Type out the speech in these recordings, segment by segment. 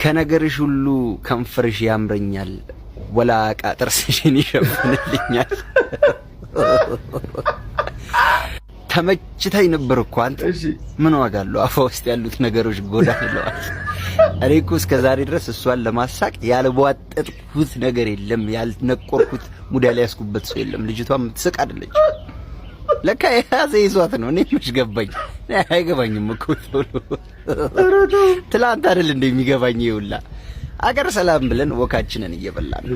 ከነገርሽ ሁሉ ከንፈርሽ ያምረኛል ወላቃ ጥርስሽን ይሸፍንልኛል ተመችታይ ነበር እኮ አንተ ምን ዋጋ አለው አፋ ውስጥ ያሉት ነገሮች ጎዳ ይለዋል እኔ እኮ እስከ ዛሬ ድረስ እሷን ለማሳቅ ያልቧጠጥኩት ነገር የለም ያልነቆርኩት ሙዳሊ ያስኩበት ሰው የለም ልጅቷ ምትስቅ አይደለች ለካ ያዘ ይዟት ነው እኔ ምሽ ገባኝ አይገባኝም እኮ ትላንት አይደል እንደሚገባኝ ይውላ አገር ሰላም ብለን ወካችንን እየበላን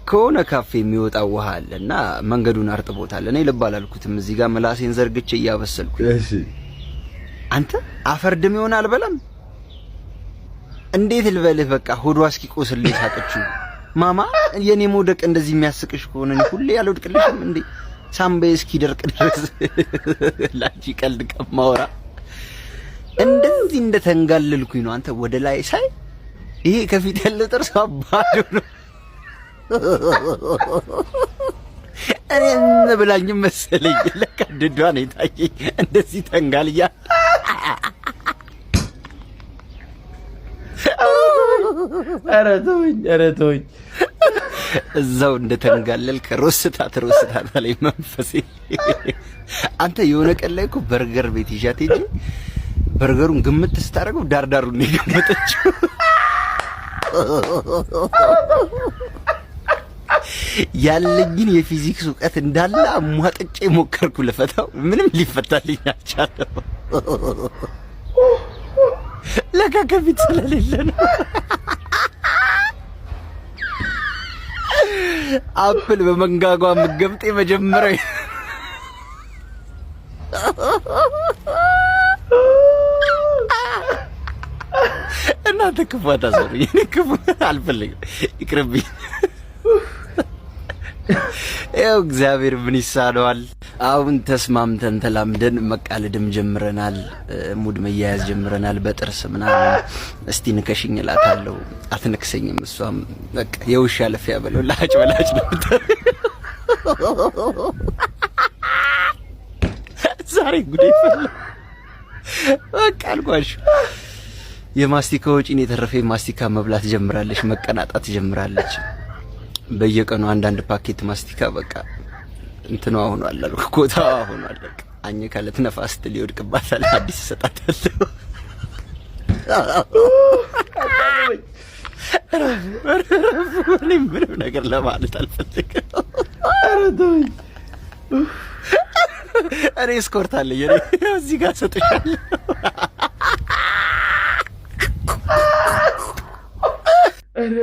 ከሆነ ካፌ የሚወጣው ውሃ አለና መንገዱን አርጥቦታል እኔ ልባል አልኩትም እዚህ ጋር ምላሴን ዘርግቼ ያበሰልኩ እሺ አንተ አፈርድም ይሆናል በለም እንዴት ልበልህ በቃ ሆዷ እስኪቆስልኝ ሳቀችው ማማ የኔ ሞደቅ እንደዚህ የሚያስቅሽ ከሆነ ሁሌ ያልወድቅልሽም እንዴ ሳምቤ እስኪደርቅ ድረስ ላንቺ ቀልድ ከማወራ እንደዚህ እንደተንጋለልኩኝ ነው አንተ ወደ ላይ ሳይ ይሄ ከፊት ያለው ጥርስ አባዶ ነው እኔ ብላኝ መሰለኝ ለካ ድዷ ነው የታየኝ እንደዚህ ተንጋልያ ኧረ ተወኝ እዛው እንደተንጋለልክ ሮስታት ላይ መንፈሴ አንተ የሆነ ቀን ላይ እኮ በርገር ቤት ይዣት ሄጄ በርገሩን ግምት ስታረገው ዳርዳሩን ነው የገመተችው ያለኝን የፊዚክስ ዕውቀት እንዳለ አሟጥጬ ሞከርኩ ለፈታው ምንም ሊፈታልኝ አልቻለም ለካ ከፊት ስለሌለ ነው አፕል በመንጋጓ ምገብጤ መጀመሪያ እናንተ ክፉ አታሰሩኝ እኔ ክፉ አልፈልግም ይቅርብኝ ያው እግዚአብሔር ምን ይሳነዋል አሁን ተስማምተን ተላምደን መቃለድም ጀምረናል ሙድ መያያዝ ጀምረናል በጥርስ ምናምን እስቲ ንከሽኝ እላታለሁ አትነክሰኝም እሷም በቃ የውሻ ለፍ ያበለው ላጭ በላጭ ነው ዛሬ ጉዴ ፈላ በቃ አልኳሽ የማስቲካ ወጪን የተረፈ ማስቲካ መብላት ጀምራለች መቀናጣት ጀምራለች በየቀኑ አንዳንድ ፓኬት ማስቲካ በቃ እንትኑ ሆኗል አልኩ ኮታው ሆኗል በቃ አኘ ካለት ነፋስ ሊወድቅባታል አዲስ ሰጣታለሁ ምንም ነገር ለማለት አልፈልግም ኧረ ተወኝ እኔ ስኮርት አለኝ እዚህ ጋር ሰጥሻለሁ ኧረ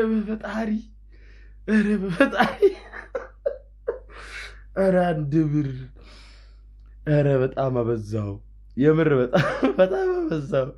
በፈጣሪ ኧረ አንድ ብር ኧረ በጣም አበዛው የምር በጣም አበዛው